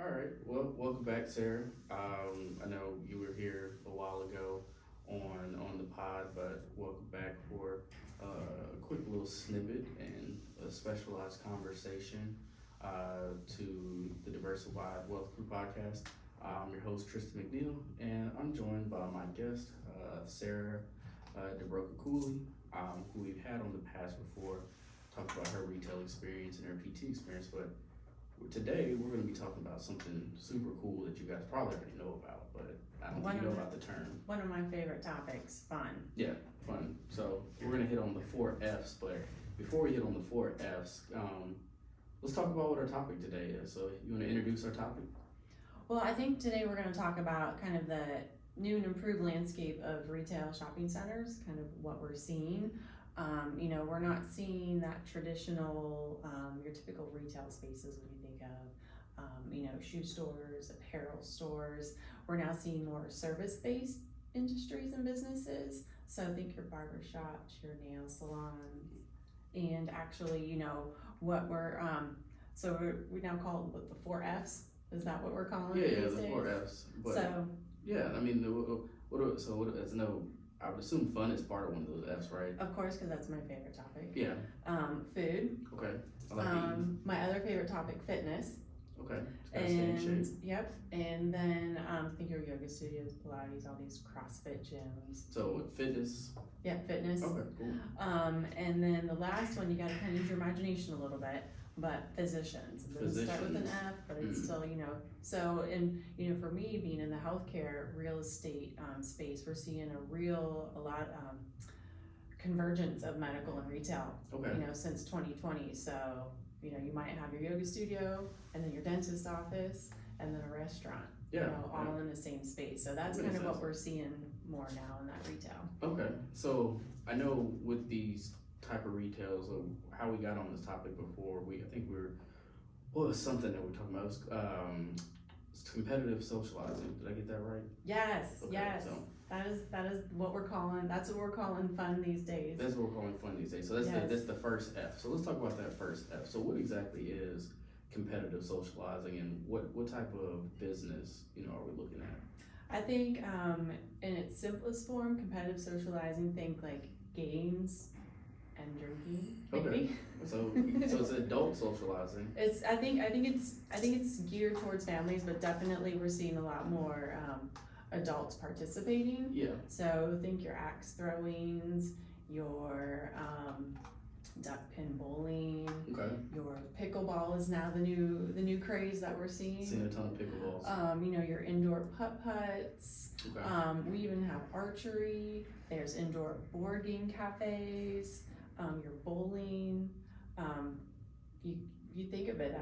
All right. Well, welcome back, Sarah. I know you were here a while ago on the pod, but welcome back for a quick little snippet and a specialized conversation to the Diversified Wealth Crew podcast. I'm your host, Tristan McNeil, and I'm joined by my guest, Sarah Dobroka Cooley, who we've had on the past before, talked about her retail experience and her PT experience, but today we're going to be talking about something super cool that you guys probably already know about, but I don't think you know about the term. One of my favorite topics, fun. Yeah, fun. So we're going to hit on the four F's, but before we hit on the four F's, let's talk about what our topic today is. So you want to introduce our topic? Well, I think today we're going to talk about kind of the new and improved landscape of retail shopping centers, kind of what we're seeing. We're not seeing that traditional, your typical retail spaces when you think of, shoe stores, apparel stores. We're now seeing more service-based industries and businesses. So think your barber shops, your nail salons, and actually, what we now call it the four F's. Is that what we're calling it Yeah, these the days? four F's. But So yeah, I mean, as no, I would assume fun is part of one of those F's, right? of course, because that's my favorite topic. Yeah. Food. Okay. I like eating. My other favorite topic, fitness. Okay. Just gotta stay in And shape. yep, and then think your yoga studios, Pilates, all these CrossFit gyms. So fitness. Yeah, fitness. Okay, cool. And then the last one, you got to kind of use your imagination a little bit. But physicians. It doesn't start with an F, but it's still, So, and for me, being in the healthcare real estate space, we're seeing a lot convergence of medical and retail. Okay. Since 2020. So, you might have your yoga studio, and then your dentist office, and then a restaurant. Yeah. All in the same space. So that's kind of what we're seeing more now in that retail. Okay. So I know with these type of retails, how we got on this topic before, it was something that we were talking about. It was it's competitive socializing. Did I get that right? Yes, Okay, yes. so That is what we're calling. That's what we're calling fun these days. that's what we're calling fun these days. So that's the first F. So let's talk about that first F. So what exactly is competitive socializing, and what type of business are we looking at? I think in its simplest form, competitive socializing. Think like games and drinking. Maybe. Okay. So it's adult socializing. I think it's geared towards families, but definitely we're seeing a lot more adults participating. Yeah. So think your axe throwings, your duck pin bowling. Okay. Your pickleball is now the new craze that we're seeing. Seen a ton of pickleballs. Your indoor putt-putts. Okay. We even have archery. There's indoor board game cafes. Your bowling. You think of it,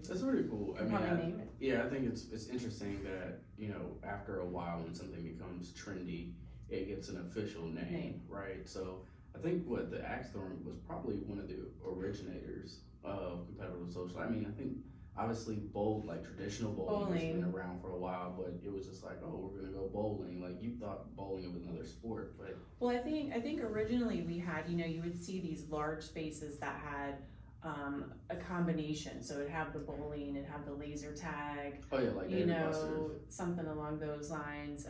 That's really cool. I mean, name it. yeah, I think it's interesting that after a while, when something becomes trendy, it gets an official name, right? So I think the axe throwing was probably one of the originators of competitive social. I mean, I think obviously traditional bowling has been around for a while, but it was just like, oh, we're gonna go bowling. Like you thought bowling was another sport, but well, I think originally we had you would see these large spaces that had a combination. So it'd have the bowling, it'd have the laser tag. Oh yeah, like something along those lines.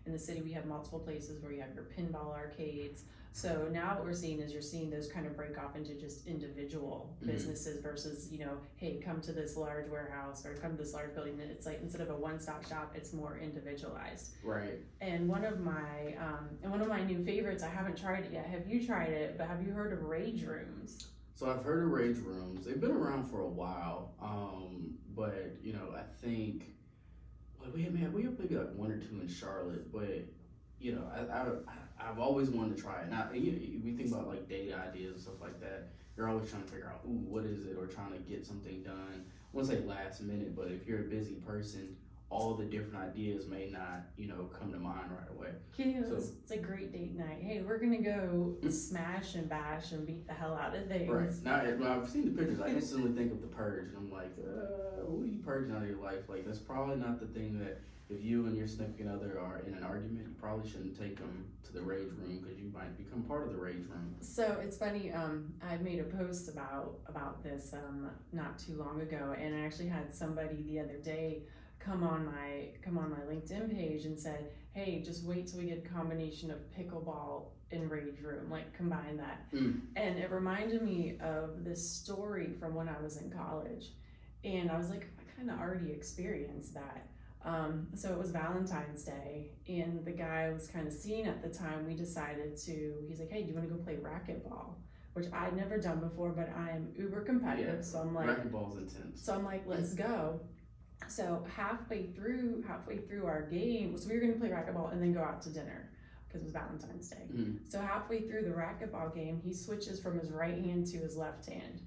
In the city we have multiple places where you have your pinball arcades. So now what we're seeing is you're seeing those kind of break off into just individual businesses versus, hey, come to this large warehouse or come to this large building. And it's like instead of a one-stop shop, it's more individualized. Right. And one of my new favorites, I haven't tried it yet. Have you tried it? But have you heard of rage rooms? So I've heard of rage rooms. They've been around for a while, but I think we have maybe like one or two in Charlotte. But I've always wanted to try it. Now we think about like date ideas and stuff like that. You're always trying to figure out, what is it, or trying to get something done. I won't say last minute, but if you're a busy person, all the different ideas may not, come to mind right away. It's a great date night. Hey, we're gonna go smash and bash and beat the hell out of things. Right. Now, when I've seen the pictures, I instantly think of The Purge, and I'm like, what are you purging out of your life? Like, that's probably not the thing that if you and your significant other are in an argument, you probably shouldn't take them to the rage room because you might become part of the rage room. So it's funny. I made a post about this not too long ago, and I actually had somebody the other day come on my LinkedIn page and said, "Hey, just wait till we get a combination of pickleball and rage room, like combine that." And it reminded me of this story from when I was in college, and I was like, I kind of already experienced that. So it was Valentine's Day, and the guy I was kind of seeing at the time, we decided he's like, "Hey, do you want to go play racquetball?" Which I'd never done before, but I'm uber competitive, so I'm like, racquetball's intense. So I'm like, let's go. So halfway through our game, so we were gonna play racquetball and then go out to dinner because it was Valentine's Day. So halfway through the racquetball game, he switches from his right hand to his left hand.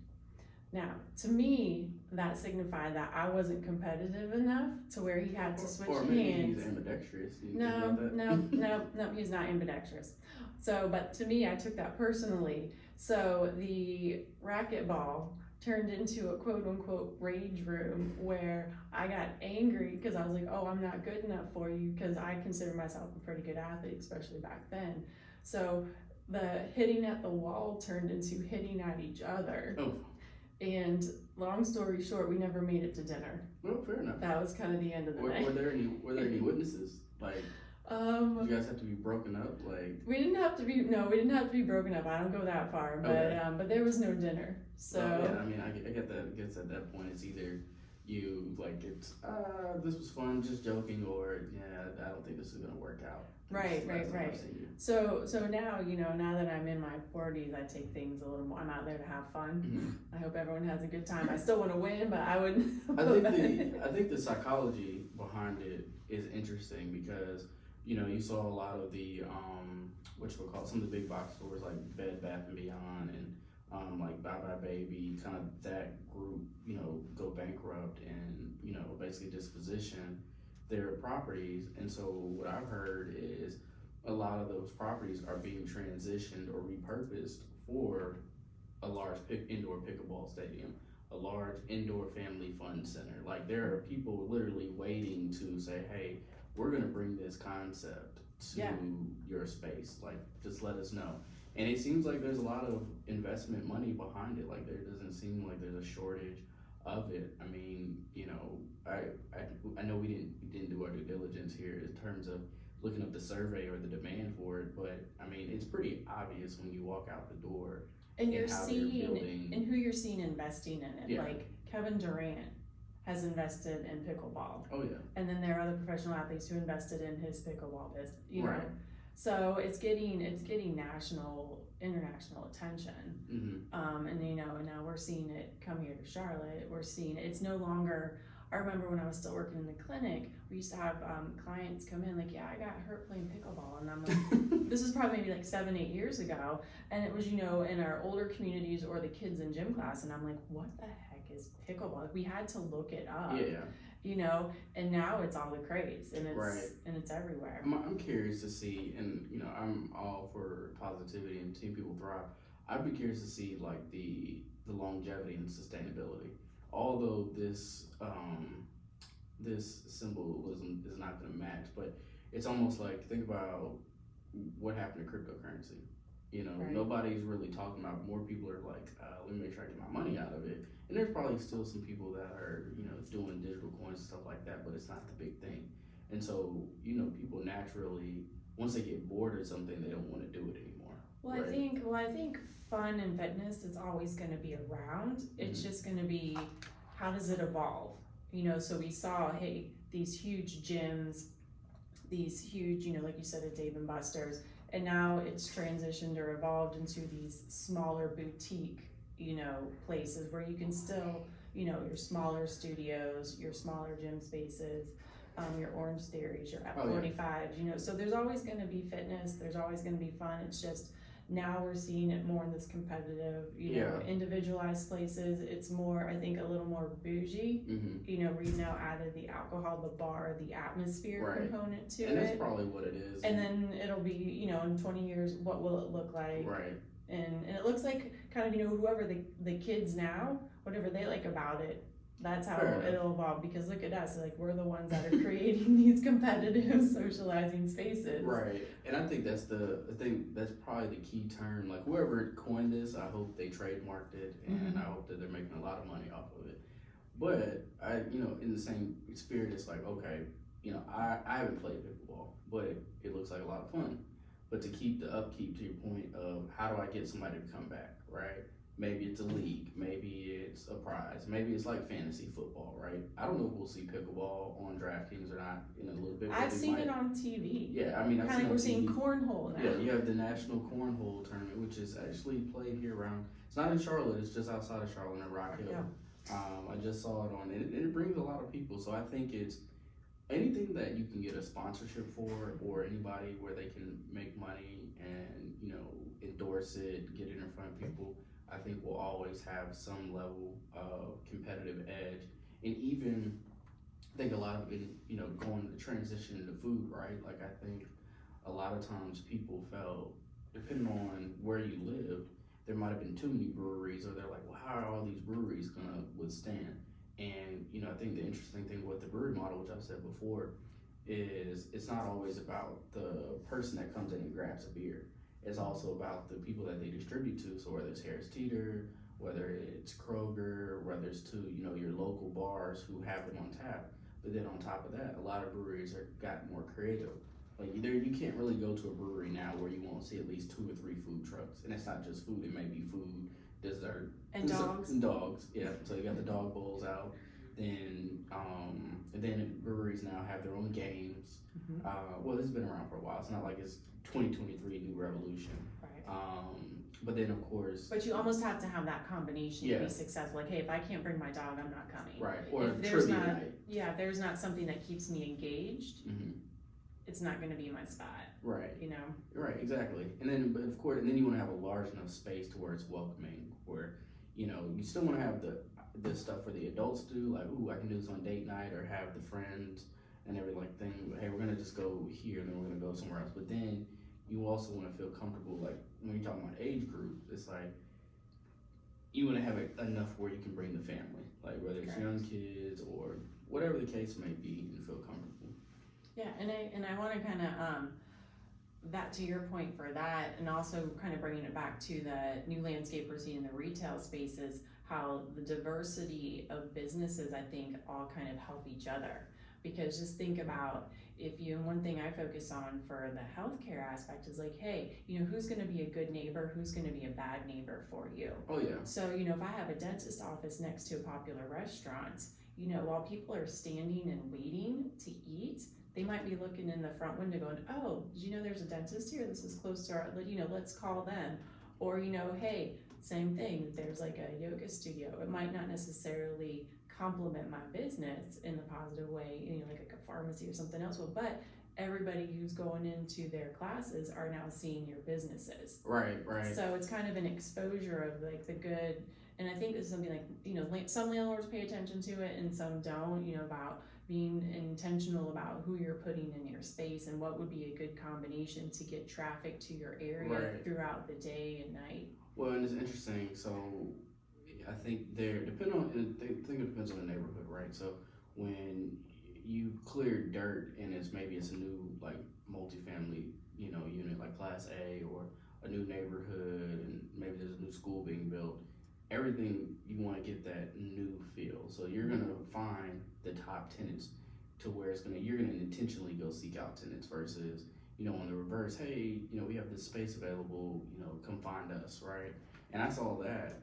Now, to me, that signified that I wasn't competitive enough to where he had to switch or maybe hands. He's ambidextrous. No, he's not ambidextrous. So, but to me, I took that personally. So the racquetball turned into a quote unquote rage room where I got angry because I was like, oh, I'm not good enough for you, because I consider myself a pretty good athlete, especially back then. So the hitting at the wall turned into hitting at each other. Oh. And long story short, we never made it to dinner. Well, fair enough. That was kind of the end of the night. Were there any witnesses? Like, did you guys have to be broken up? Like, we didn't have to be broken up. I don't go that far, but okay. But there was no dinner. So yeah, I mean, I get that. I guess at that point, it's either you like it's this was fun, just joking, or yeah, I don't think this is gonna work out. Right. So now, now that I'm in my 40s, I take things a little more. I'm out there to have fun. I hope everyone has a good time. I still want to win, but I would. I think the psychology behind it is interesting because you saw a lot of the some of the big box stores like Bed Bath and Beyond and like Bye Bye Baby, kind of that group, go bankrupt and basically disposition their properties. And so what I've heard is a lot of those properties are being transitioned or repurposed for a large indoor pickleball stadium, a large indoor family fun center. Like, there are people literally waiting to say, hey, we're gonna bring this concept to your space. Like, just let us know. And it seems like there's a lot of investment money behind it. Like, there doesn't seem like there's a shortage of it. I mean, I know we didn't do our due diligence here in terms of looking up the survey or the demand for it, but I mean, it's pretty obvious when you walk out the door and you're seeing and who you're seeing investing in it. Yeah. Like Kevin Durant has invested in pickleball. Oh yeah. And then there are other professional athletes who invested in his pickleball business. Right. So it's getting national, international attention. And now we're seeing it come here to Charlotte. We're seeing it. It's no longer. I remember when I was still working in the clinic, we used to have clients come in like, yeah, I got hurt playing pickleball. And I'm like, this was probably maybe like 7-8 years ago. And it was, in our older communities or the kids in gym class. And I'm like, what the heck is pickleball? Like, we had to look it up. Yeah. And now it's all the craze and it's everywhere. I'm curious to see, and I'm all for positivity and seeing people thrive. I'd be curious to see like the longevity and sustainability. Although this symbolism is not going to match, but it's almost like, think about what happened to cryptocurrency. Right. Nobody's really talking about. More people are like, let me make sure I get my money out of it. And there's probably still some people that are doing digital coins and stuff like that, but it's not the big thing. And so people naturally, once they get bored or something, they don't want to do it anymore. Well, right? I think fun and fitness is always going to be around. It's just going to be, how does it evolve? So we saw, hey, these huge gyms, these huge, like you said, a Dave and Buster's, and now it's transitioned or evolved into these smaller boutique, places where you can still, your smaller studios, your smaller gym spaces, your Orange Theories, your F45s, so there's always going to be fitness, there's always going to be fun. It's just, now we're seeing it more in this competitive, individualized places. It's more, I think, a little more bougie. We've now added the alcohol, the bar, the atmosphere component to it. And that's probably what it is. And then it'll be, in 20 years, what will it look like? Right. And it looks like kind of, whoever the kids now, whatever they like about it, That's how Fair enough. it'll evolve, because look at us, like, we're the ones that are creating these competitive socializing spaces. Right, and I think that's probably the key term. Like whoever coined this, I hope they trademarked it, and I hope that they're making a lot of money off of it. But in the same spirit, it's like, okay, I haven't played pickleball, but it looks like a lot of fun. But to keep the upkeep, to your point of how do I get somebody to come back, right? Maybe it's a league, maybe it's a prize, maybe it's like fantasy football, right? I don't know if we'll see pickleball on DraftKings or not in a little bit. I've seen it on TV. Yeah, I mean, I've Kind seen of, on we're seeing TV. cornhole now. Yeah, you have the National Cornhole Tournament, which is actually played here around. It's not in Charlotte. It's just outside of Charlotte in Rock Hill. Yeah. I just saw it on, and it brings a lot of people. So I think it's anything that you can get a sponsorship for, or anybody where they can make money and endorse it, get it in front of people. I think will always have some level of competitive edge, and even I think a lot of it, going to transition into food, right? Like I think a lot of times people felt, depending on where you lived, there might have been too many breweries, or they're like, well, how are all these breweries gonna withstand? And I think the interesting thing with the brewery model, which I've said before, is it's not always about the person that comes in and grabs a beer. It's also about the people that they distribute to. So whether it's Harris Teeter, whether it's Kroger, whether it's to your local bars who have them on tap. But then on top of that, a lot of breweries are got more creative. Like you can't really go to a brewery now where you won't see at least 2 or 3 food trucks, and it's not just food. It may be food, dessert, And dogs. and dogs. Yeah, so you got the dog bowls out. And then breweries now have their own games. Well, this has been around for a while. It's not like it's 2023 new revolution. Right. But then of course. But you almost have to have that combination Yeah. to be successful. Like, hey, if I can't bring my dog, I'm not coming. Right. Or if there's trivia not, night. yeah, if there's not something that keeps me engaged, it's not going to be my spot. Right. Right, exactly. And then, but of course, and then you want to have a large enough space to where it's welcoming, where you still want to have the stuff for the adults to do, like, ooh, I can do this on date night, or have the friends and everything. Hey, we're gonna just go here, and then we're gonna go somewhere else. But then you also want to feel comfortable, like when you're talking about age groups, it's like you want to have it enough where you can bring the family, like whether it's young kids or whatever the case may be, and feel comfortable. Yeah, and I want to kind of that, to your point for that, and also kind of bringing it back to the new landscape we're seeing in the retail spaces, how the diversity of businesses, I think, all kind of help each other. Because just think about, and one thing I focus on for the healthcare aspect is like, hey, who's going to be a good neighbor, who's going to be a bad neighbor for you. Oh yeah. So if I have a dentist office next to a popular restaurant, while people are standing and waiting to eat, they might be looking in the front window going, oh, did you know there's a dentist here? This is close to our, let's call them. Or, hey, same thing, there's like a yoga studio. It might not necessarily complement my business in the positive way, like a pharmacy or something else will, but everybody who's going into their classes are now seeing your businesses. Right. So it's kind of an exposure of like the good, and I think this is something like, some landlords pay attention to it and some don't, about being intentional about who you're putting in your space and what would be a good combination to get traffic to your area throughout the day and night. Well, and it's interesting. So I think I think it depends on the neighborhood, right? So when you clear dirt and it's a new like multifamily, unit like Class A, or a new neighborhood, and maybe there's a new school being built. Everything you want to get that new feel. So you're gonna find the top tenants to where you're gonna intentionally go seek out tenants versus on the reverse. Hey, we have this space available. Come find us, right? And I saw that,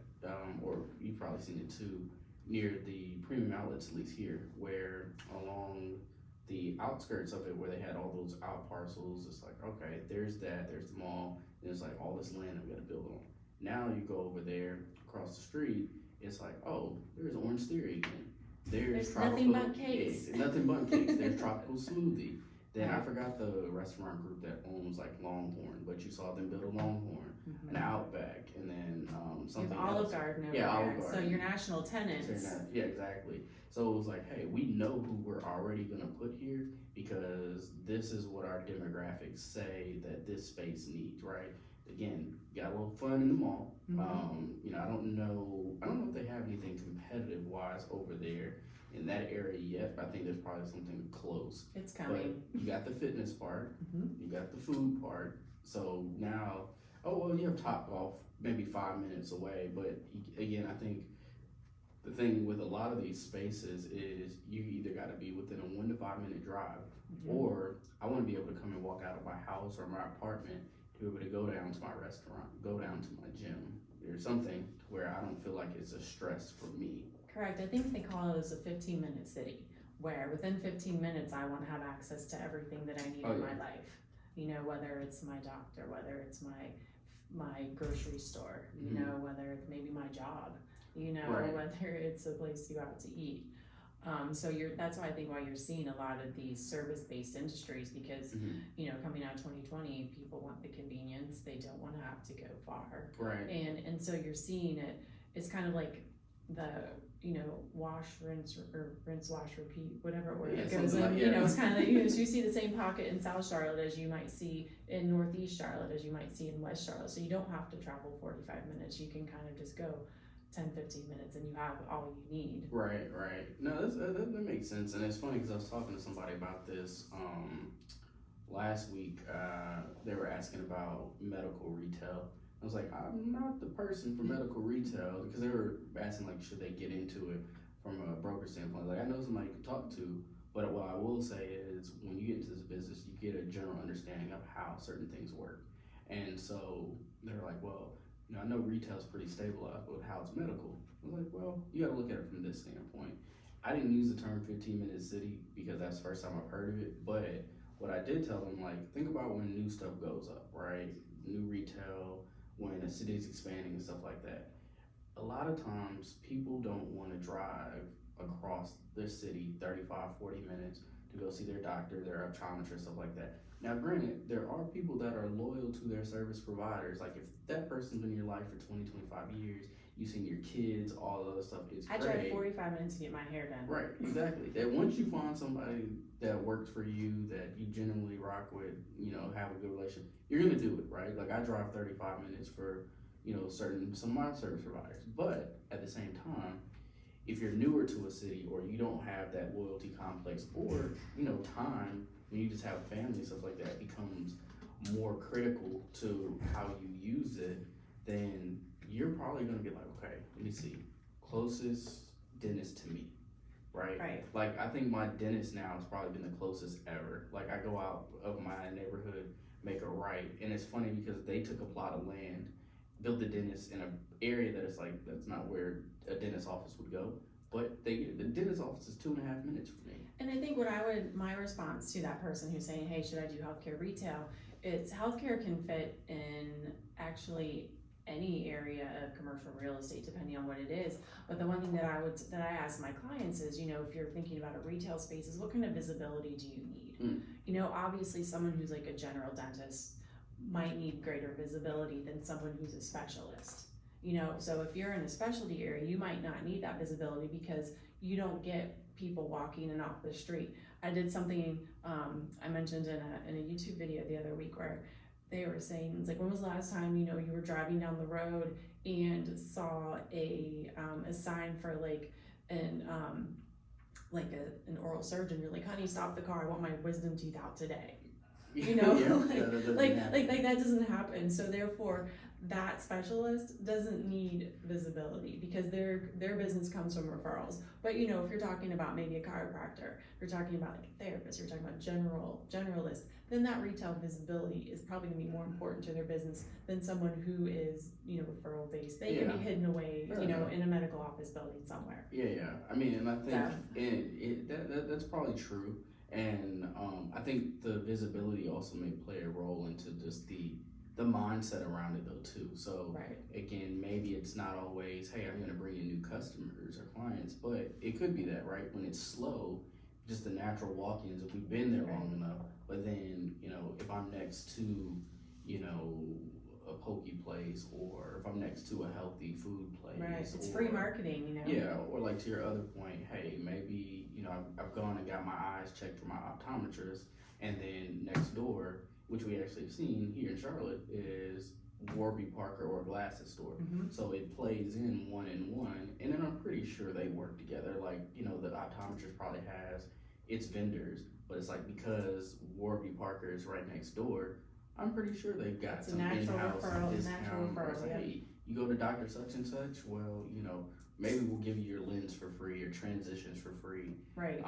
or you've probably seen it too, near the premium outlets, at least here, where along the outskirts of it, where they had all those out parcels. It's like, okay, there's the mall. And it's like all this land that we got to build on. Now you go over there across the street, it's like, oh, there's Orange Theory again. There's nothing but cakes. Nothing but cakes. There's Tropical Smoothie. Then I forgot the restaurant group that owns like Longhorn, but you saw them build a Longhorn, an Outback, and then something you have Olive else. Garden over Olive there. Garden. So your national tenants. Yeah, exactly. So it was like, hey, we know who we're already gonna put here because this is what our demographics say that this space needs, right? Again, got a little fun in the mall. I don't know if they have anything competitive wise wise over there in that area yet, but I think there's probably something close. It's coming. But you got the fitness part, Mhm. you got the food part, so now, oh, well, you have Topgolf maybe 5 minutes away, but again, I think the thing with a lot of these spaces is you either got to be within a 1 to 5 minute drive, or I want to be able to come and walk out of my house or my apartment to be able to go down to my restaurant, go down to my gym, or something where I don't feel like it's a stress for me. Correct. I think they call it as a 15-minute city, where within 15 minutes I want to have access to everything that I need in my life. You know, whether it's my doctor, whether it's my grocery store, you know, whether it's maybe my job, you know, whether it's a place to go out to eat. So that's why I think why you're seeing a lot of these service-based industries, because you know, coming out of 2020, people want the convenience. They don't want to have to go far. Right. And so you're seeing it. It's kind of like the, you know, wash, rinse, or rinse, wash, repeat, whatever word it goes in. Like, you know, it's kind of like, you know, so you see the same pocket in South Charlotte as you might see in Northeast Charlotte, as you might see in West Charlotte. So you don't have to travel 45 minutes. You can kind of just go 10-15 minutes and you have all you need. Right. No, that makes sense. And it's funny because I was talking to somebody about this last week. They were asking about medical retail. I was like, I'm not the person for medical retail, because they were asking like, should they get into it from a broker standpoint? Like, I know somebody you can talk to, but what I will say is when you get into this business, you get a general understanding of how certain things work. And so they're like, well, you know, I know retail's pretty stabilized, but how's medical? I was like, well, you got to look at it from this standpoint. I didn't use the term 15-minute city because that's the first time I've heard of it, but what I did tell them, like, think about when new stuff goes up, right? New retail, when a city is expanding and stuff like that. A lot of times people don't want to drive across their city 35-40 minutes to go see their doctor, their optometrist, stuff like that. Now granted, there are people that are loyal to their service providers. Like, if that person's been in your life for 20-25 years, you've seen your kids, all the other stuff, it's I great. drive 45 minutes to get my hair done. Right, exactly. That once you find somebody that works for you, that you genuinely rock with, you know, have a good relationship, you're gonna do it, right? Like, I drive 35 minutes for, you know, some of my service providers. But at the same time, if you're newer to a city, or you don't have that loyalty complex, or, you know, time, when you just have family, stuff like that, becomes more critical to how you use it, then you're probably gonna be like, okay, let me see, closest dentist to me, right? Like, I think my dentist now has probably been the closest ever. Like, I go out of my neighborhood, make a right, and it's funny because they took a plot of land, built the dentist in an area that is like, that's not where a dentist office would go, but the dentist office is 2.5 minutes from me. And I think my response to that person who's saying, hey, should I do healthcare retail? It's healthcare can fit in actually any area of commercial real estate, depending on what it is. But the one thing that I ask my clients is, you know, if you're thinking about a retail space, is what kind of visibility do you need? You know, obviously someone who's like a general dentist might need greater visibility than someone who's a specialist. You know, so if you're in a specialty area, you might not need that visibility because you don't get people walking in off the street. I did something I mentioned in a YouTube video the other week where they were saying, it's like, when was the last time, you know, you were driving down the road and saw a sign for like an oral surgeon? You're like, honey, stop the car, I want my wisdom teeth out today. You know, like that doesn't happen. So therefore, that specialist doesn't need visibility because their business comes from referrals. But you know, if you're talking about maybe a chiropractor, if you're talking about like a therapist, you're talking about generalist, then that retail visibility is probably gonna be more important to their business than someone who is, you know, referral based. They can be hidden away, you know, in a medical office building somewhere. I mean, and I think that's probably true. And I think the visibility also may play a role into just the mindset around it though too. So again, maybe it's not always, hey, I'm gonna bring in new customers or clients, but it could be that, right? When it's slow, just the natural walk-ins, if we've been there long enough, but then, you know, if I'm next to, you know, a poke place, or if I'm next to a healthy food place. It's free marketing, you know? Yeah, or like to your other point, hey, maybe, you know, I've gone and got my eyes checked for my optometrist, and then next door, which we actually have seen here in Charlotte, is Warby Parker or a glasses store. So it plays in one, and then I'm pretty sure they work work together. Like, the optometrist probably has its vendors, but it's like because Warby Parker is right next door, I'm pretty sure they've got It's a some natural in-house referral, discount. Where it's like, yeah. hey, you go to Dr. Such and Such, well, maybe we'll give you your lens for free or transitions for free. Right.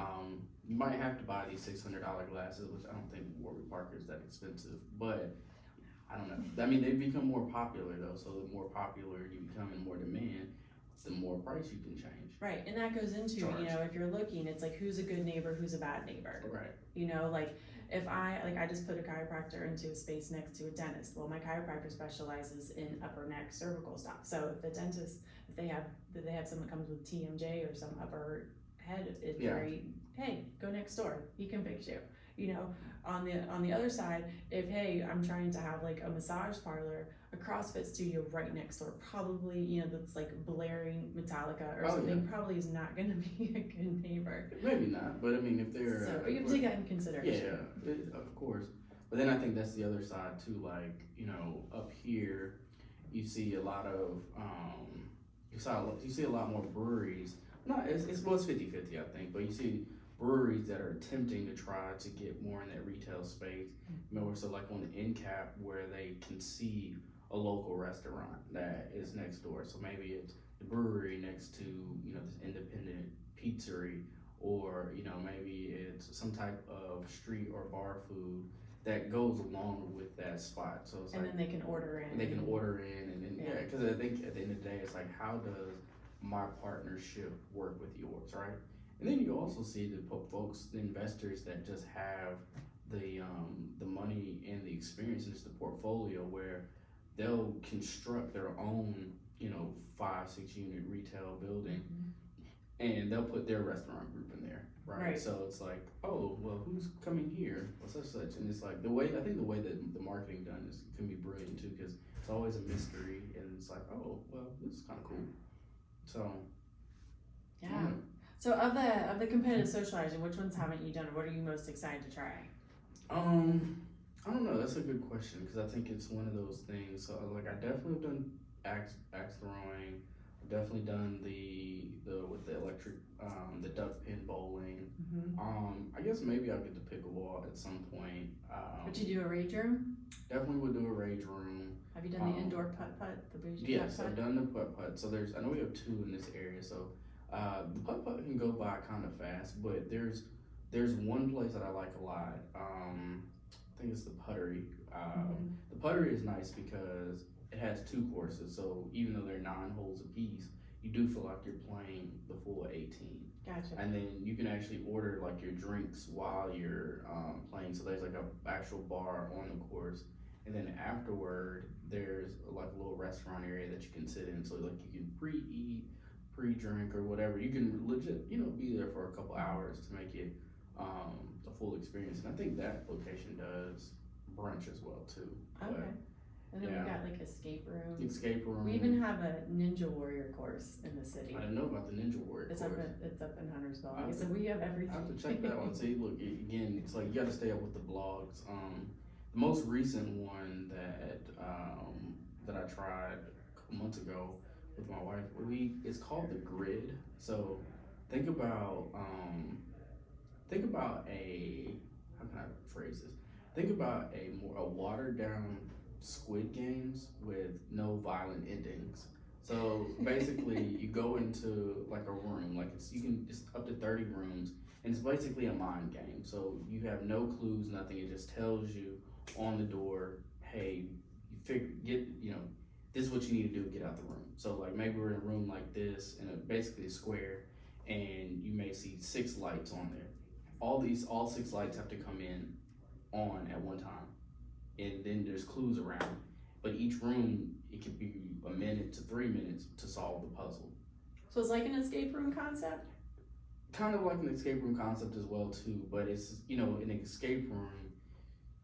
You might have to buy these $600 glasses, which I don't think Warby Parker is that expensive, but I don't know. I mean, they've become more popular though, so the more popular you become and more demand, the more price you can change. Right, and that goes into, if you're looking, it's like, who's a good neighbor, who's a bad neighbor? Right. Like, if I just put a chiropractor into a space next to a dentist, well, my chiropractor specializes in upper neck cervical stuff. So if the dentist, if they have someone that comes with TMJ or some upper head injury, hey, go next door, he can fix you. On the other side, if, hey, I'm trying to have like a massage parlor, a CrossFit studio right next door, probably, that's like blaring Metallica or something, probably is not gonna be a good neighbor. Maybe not, but I mean, if they're but you have to take that in consideration. Yeah, of course. But then I think that's the other side too. Like, up here, you see a lot of you see a lot more breweries. It's 50-50, I think, but you see breweries that are attempting to try to get more in that retail space. More so like on the end cap where they can see a local restaurant that is next door. So maybe it's the brewery next to, this independent pizzeria, or, maybe it's some type of street or bar food that goes along with that spot. So it's then they can order in. And then, because I think at the end of the day, it's like, how does my partnership work with yours, right? And then you also see the folks, the investors that just have the money and the experience and just the portfolio where they'll construct their own, 5-6 unit retail building, and they'll put their restaurant group in there, right? So it's like, oh, well, who's coming here? Well, such, and it's like I think the way that the marketing done can be brilliant too, because it's always a mystery, and it's like, oh, well, this is kind of cool. So yeah. So of the competitive socializing, which ones haven't you done? What are you most excited to try? I don't know. That's a good question, because I think it's one of those things. So like, I definitely have done axe throwing. I've definitely done the with the electric the duck pin bowling. I guess maybe I'll get the pickleball at some point. Would you do a rage room? Definitely would do a rage room. Have you done the indoor putt-putt, the bougie Yes, putt-putt? I've done the putt-putt. So I know we have 2 in this area. So the putt-putt can go by kind of fast, but there's one place that I like a lot. I think it's the Puttery. The Puttery is nice because it has 2 courses. So even though they're 9 holes apiece, you do feel like you're playing the full 18. Gotcha. And then you can actually order like your drinks while you're playing. So there's like a actual bar on the course, and then afterward there's like a little restaurant area that you can sit in. So like you can pre-eat, pre-drink, or whatever. You can legit, be there for a couple hours to make it a full experience. And I think that location does brunch as well too. Okay. And then we've got like escape room. Escape room. We even have a Ninja Warrior course in the city. I didn't know about the Ninja Warrior course. It's up in Huntersville. Like I said, we have everything. I have to check that one. See, look, again, it's like you got to stay up with the blogs. The most recent one that I tried a couple months ago with my wife, it's called the Grid. So think about how can I phrase this? Think about a watered down Squid Games with no violent endings. So basically, you go into like a room, like it's up to 30 rooms, and it's basically a mind game. So you have no clues, nothing. It just tells you on the door, hey, this is what you need to do, get out the room. So like maybe we're in a room like this, in basically a square, and you may see 6 lights on there. All 6 lights have to come on at one time. And then there's clues around, but each room, it could be a minute to 3 minutes to solve the puzzle. So it's like an escape room concept? Kind of like an escape room concept as well too, but it's, in an escape room,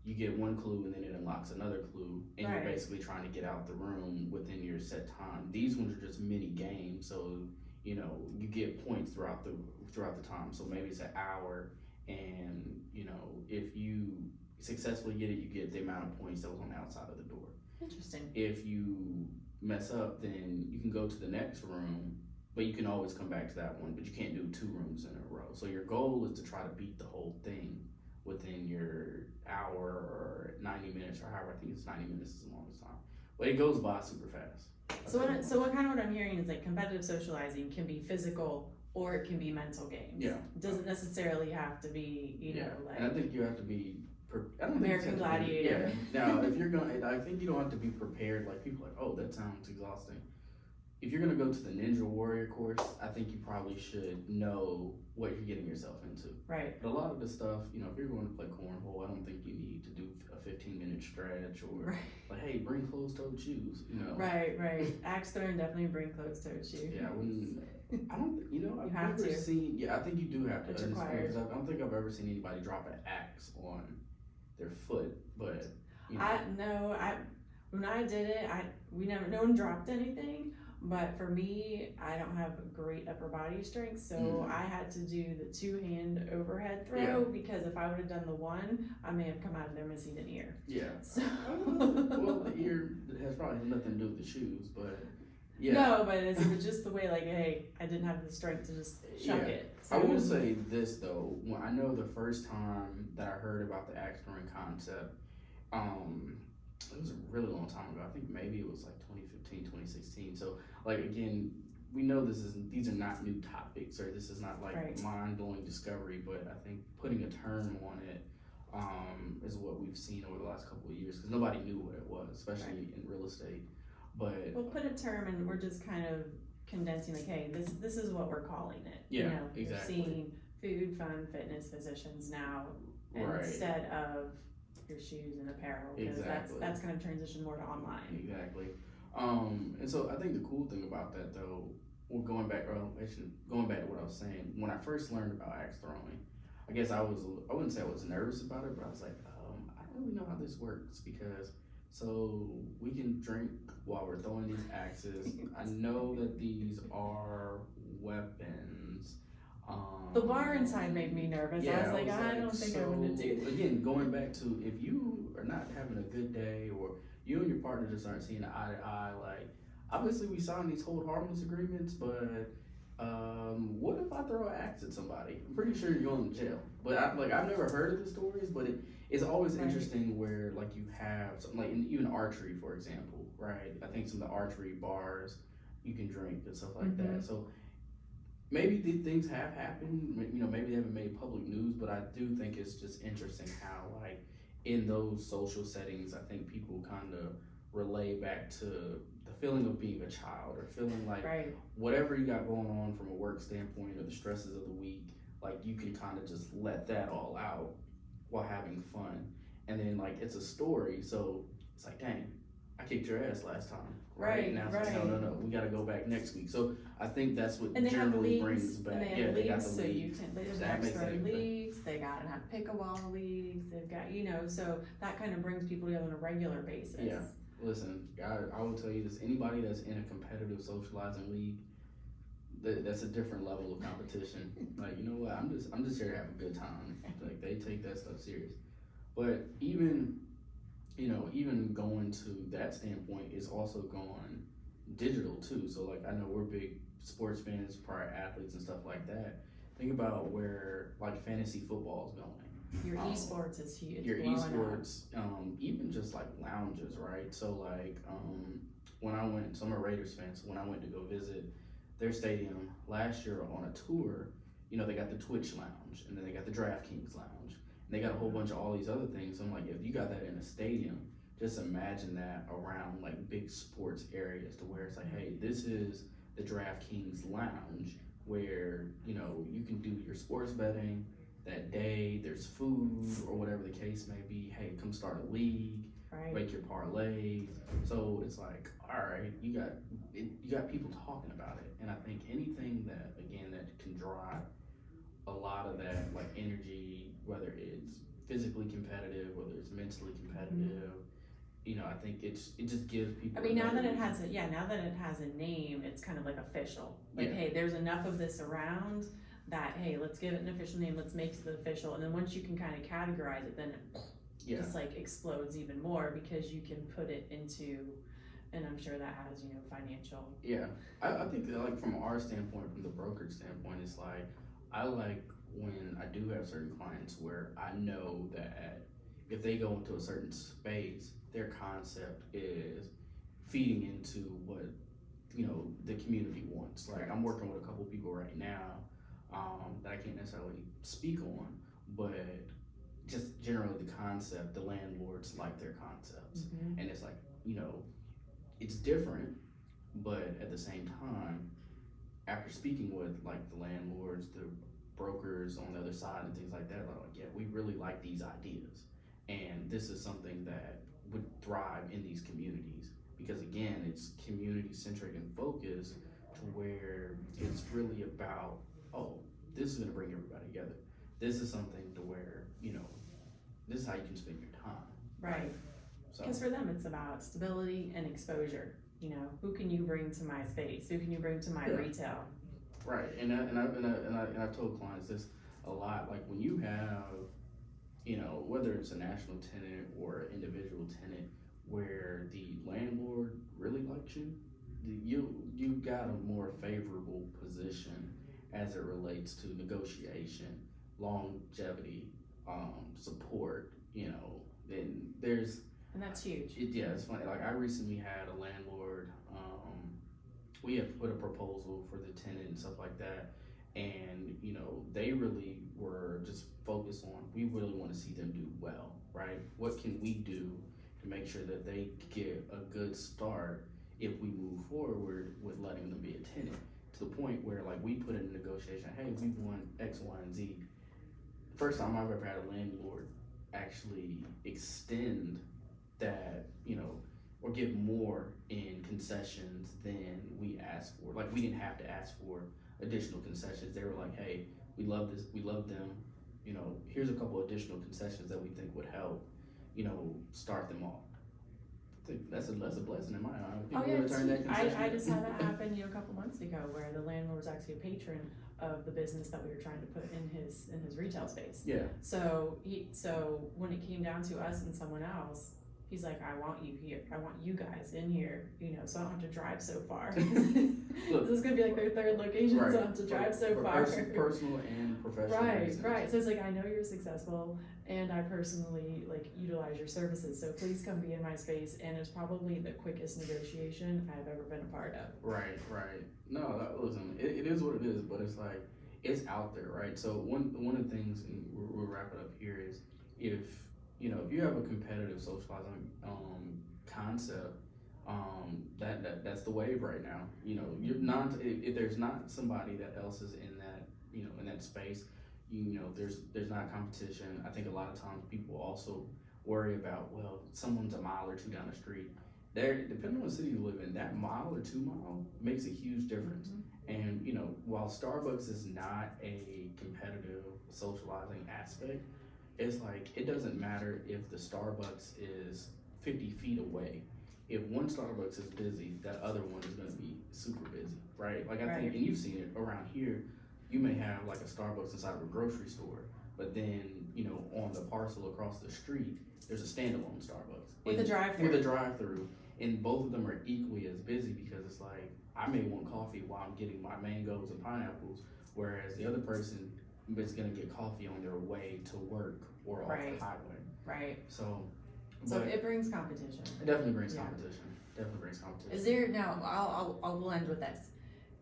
you get one clue and then it unlocks another clue, and you're basically trying to get out the room within your set time. These ones are just mini games, so, you get points throughout the time. So maybe it's an hour, and, if you successfully get it, you get the amount of points that was on the outside of the door. Interesting. If you mess up, then you can go to the next room but you can always come back to that one, but you can't do 2 rooms in a row. So your goal is to try to beat the whole thing within your hour or 90 minutes or however. I think it's 90 minutes is the longest time, but it goes by super fast. So what I'm hearing is like competitive socializing can be physical or it can be mental games. Yeah. It doesn't necessarily have to be, you know, like. And I think you have to be, I don't American think Gladiator. Now, if you're gonna, I think you don't have to be prepared. Like people are like, oh, that sounds exhausting. If you're gonna go to the Ninja Warrior course, I think you probably should know what you're getting yourself into. Right. But a lot of the stuff, you know, if you're going to play cornhole, I don't think you need to do a 15-minute stretch or like, hey, bring closed-toed shoes. You know. Right. Axe throwing, definitely bring closed-toed shoes. Yeah, I don't, you know, I've have never to. seen. Yeah, I think you do have to. It's I required. don't think I've ever seen anybody drop an axe on their foot, but you know. When I did it, no one dropped anything, but for me, I don't have great upper body strength, so I had to do the 2-hand overhead throw because if I would have done the one, I may have come out of there missing an ear. Yeah. So. Well, the ear has probably nothing to do with the shoes, but yeah. No, but it's just the way, like, hey, I didn't have the strength to just chuck it. So I will say this though, when I know the first time that I heard about the axe throwing concept, it was a really long time ago. I think maybe it was like 2015, 2016. So like again, we know these are not new topics, or this is not like mind-blowing discovery, but I think putting a term on it is what we've seen over the last couple of years, because nobody knew what it was, especially in real estate. But we'll put a term and we're just kind of condensing, like, hey, this is what we're calling it. Yeah, you know, exactly. You're seeing food, fun, fitness, physicians now instead of your shoes and apparel, because that's going to transition more to online. Exactly. And so I think the cool thing about that though, going back to what I was saying, when I first learned about axe throwing, I guess I wouldn't say I was nervous about it, but I was like, I don't really know how this works, because so we can drink while we're throwing these axes. I know that these are weapons. The bar inside made me nervous. I was like, I don't think I'm gonna do this. Again, going back to, if you are not having a good day, or you and your partner just aren't seeing eye to eye, like, obviously we signed these hold harmless agreements, but what if I throw an axe at somebody? I'm pretty sure you're going to jail. But I've never heard of the stories, but it's always interesting where like you have something like even archery, for example, right? I think some of the archery bars you can drink and stuff like that. So maybe things have happened, you know, maybe they haven't made public news, but I do think it's just interesting how, like, in those social settings, I think people kind of relay back to the feeling of being a child, or feeling like whatever you got going on from a work standpoint, or the stresses of the week, like you can kind of just let that all out while having fun. And then like it's a story, so it's like, dang, I kicked your ass last time. Now it's like, no, we got to go back next week. So I think that's what generally brings back. And they have leagues, so leagues. There's extra leagues. They got to have pickleball leagues. They've got, you know, so that kind of brings people together on a regular basis. Yeah. Listen, I will tell you this: anybody that's in a competitive socializing league, that's a different level of competition. Like, you know what? I'm just here to have a good time. Like, they take that stuff serious. But even going to that standpoint is also going digital too. So like, I know we're big sports fans, prior athletes and stuff like that. Think about where like fantasy football is going. Your esports is huge. Your esports, even just like lounges, right? So like, so I'm a Raiders fan, so when I went to go visit their stadium last year on a tour, you know, they got the Twitch lounge, and then they got the DraftKings lounge, and they got a whole bunch of all these other things. So I'm like, if you got that in a stadium, just imagine that around like big sports areas, to where it's like, hey, this is the DraftKings lounge, where, you know, you can do your sports betting that day, there's food or whatever the case may be. Hey, come start a league, make your parlays. So it's like, all right, you got people talking about it. And I think anything that, again, that can drive a lot of that like energy, whether it's physically competitive, whether it's mentally competitive, you know, I think it just gives people. I mean, now that it has a name, it's kind of like official. Like, hey, there's enough of this around that, hey, let's give it an official name, let's make it official. And then once you can kind of categorize it, then it just like explodes even more, because you can put it into and I'm sure that has, financial. Yeah, I think that, like, from our standpoint, from the brokerage standpoint, it's like, I like when I do have certain clients where I know that if they go into a certain space, their concept is feeding into what, the community wants. Like, I'm working with a couple people right now, that I can't necessarily speak on, but just generally the concept, the landlords like their concepts. Mm-hmm. And it's like, it's different, but at the same time, after speaking with like the landlords, the brokers on the other side and things like that, like, yeah, we really like these ideas. And this is something that would thrive in these communities because, again, it's community centric and focused to where it's really about, oh, this is going to bring everybody together. This is something to where, this is how you can spend your time. Right. So, Because for them, it's about stability and exposure. Who can you bring to my space? Who can you bring to my Yeah. retail? right. And I've told clients this a lot. Like, when you have, whether it's a national tenant or an individual tenant, where the landlord really likes you, you got a more favorable position as it relates to negotiation, longevity, support. Then there's And that's huge. yeah, it's funny. Like, I recently had a landlord. We had to put a proposal for the tenant and stuff like that, and they really were just focused on. We really want to see them do well, right? What can we do to make sure that they get a good start if we move forward with letting them be a tenant? To the point where, like, we put in a negotiation. Hey, we want X, Y, and Z. First time I've ever had a landlord actually extend that, or give more in concessions than we asked for. Like, we didn't have to ask for additional concessions. They were like, hey, we love this, we love them, here's a couple additional concessions that we think would help, start them off. I think that's a blessing in my eye. Oh yeah, Return that concession. I just had that happen, a couple months ago, where the landlord was actually a patron of the business that we were trying to put in his retail space. Yeah. So when it came down to us and someone else, he's like, I want you here. I want you guys in here, so I don't have to drive so far. Look, this is gonna be like their third location, right. so I don't have to drive so far. Personal and professional reasons. Right. So it's like, I know you're successful, and I personally utilize your services. So please come be in my space. And it's probably the quickest negotiation I've ever been a part of. Right. No, listen, it is what it is, but it's like, it's out there, right? So one of the things, and we'll wrap it up here, is if you have a competitive socializing concept, that's the wave right now. You're not, if there's not somebody that else is in that, in that space, there's not competition. I think a lot of times people also worry about, well, someone's a mile or two down the street. Depending on the city you live in, that mile or 2 mile makes a huge difference. Mm-hmm. And while Starbucks is not a competitive socializing aspect, it's like, it doesn't matter if the Starbucks is 50 feet away. If one Starbucks is busy, that other one is going to be super busy, right? Like, I think, and you've seen it around here, you may have like a Starbucks inside of a grocery store, but then, on the parcel across the street, there's a standalone Starbucks. With a drive-thru. With a drive-thru. And both of them are equally as busy, because it's like, I may want coffee while I'm getting my mangoes and pineapples, whereas the other person is going to get coffee on their way to work or off the highway. Right. So it brings competition. It definitely brings competition. Definitely brings competition. Is there, now, I'll end with this.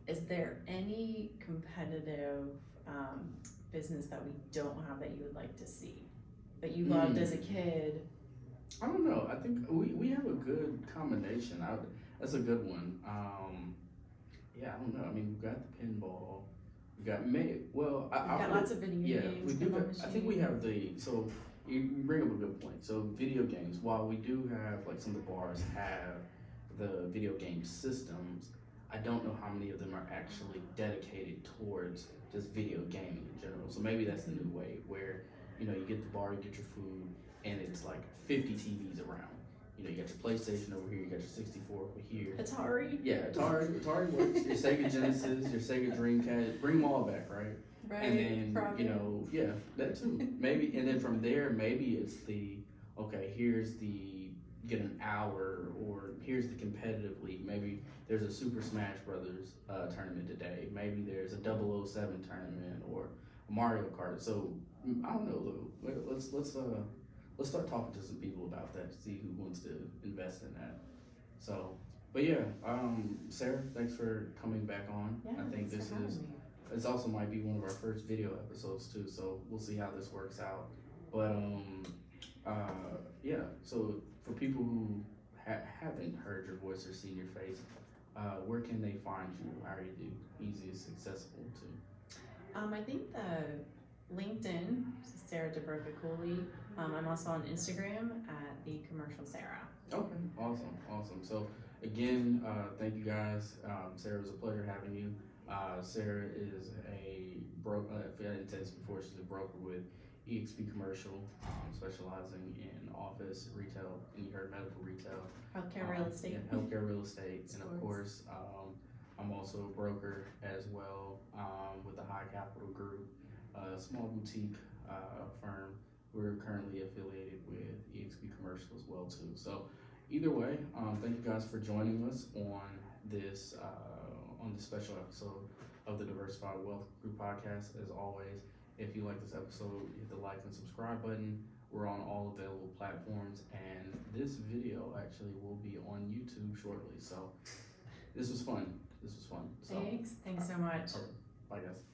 Is there any competitive business that we don't have that you would like to see, that you loved as a kid? I don't know. I think we have a good combination. That's a good one. I don't know. I mean, we've got the pinball. We got we've got lots of video games. We do. I think we have so you bring up a good point. So video games. While we do have, like, some of the bars have the video game systems, I don't know how many of them are actually dedicated towards just video gaming in general. So maybe that's the new way, where you get the bar, you get your food, and it's like 50 TVs around. You got your PlayStation over here, you got your 64 over here. Atari? Yeah, Atari works. Your Sega Genesis, your Sega Dreamcast, bring them all back, right? Right. And then, probably. that too. Maybe, and then from there, maybe it's here's the get an hour, or here's the competitive league. Maybe there's a Super Smash Brothers tournament today. Maybe there's a 007 tournament or a Mario Kart. So I don't know. Let's start talking to some people about that to see who wants to invest in that. So, but yeah, Sarah, thanks for coming back on. Yeah, I think thanks this for having is me. this also might be one of our first video episodes too. So we'll see how this works out. But yeah. So for people who haven't heard your voice or seen your face, where can they find you? How are you the easiest accessible to? I think the LinkedIn, Sarah Dobroka Cooley. I'm also on Instagram at the Commercial Sarah. Okay, awesome, awesome. So again, thank you guys. Sarah, it was a pleasure having you. Sarah is a broker. If I didn't say this before, she's a broker with EXP Commercial, specializing in office retail, and you heard medical retail, Healthcare real estate. yeah, healthcare real estate, and of Sports. course, I'm also a broker as well, with the High Capital Group, a small boutique firm. We're currently affiliated with EXP Commercial as well too. So either way, thank you guys for joining us on this special episode of the Diversified Wealth Group podcast. As always, if you like this episode, hit the like and subscribe button. We're on all available platforms, and this video actually will be on YouTube shortly. So this was fun. This was fun. So, Thanks so much. all right, bye guys.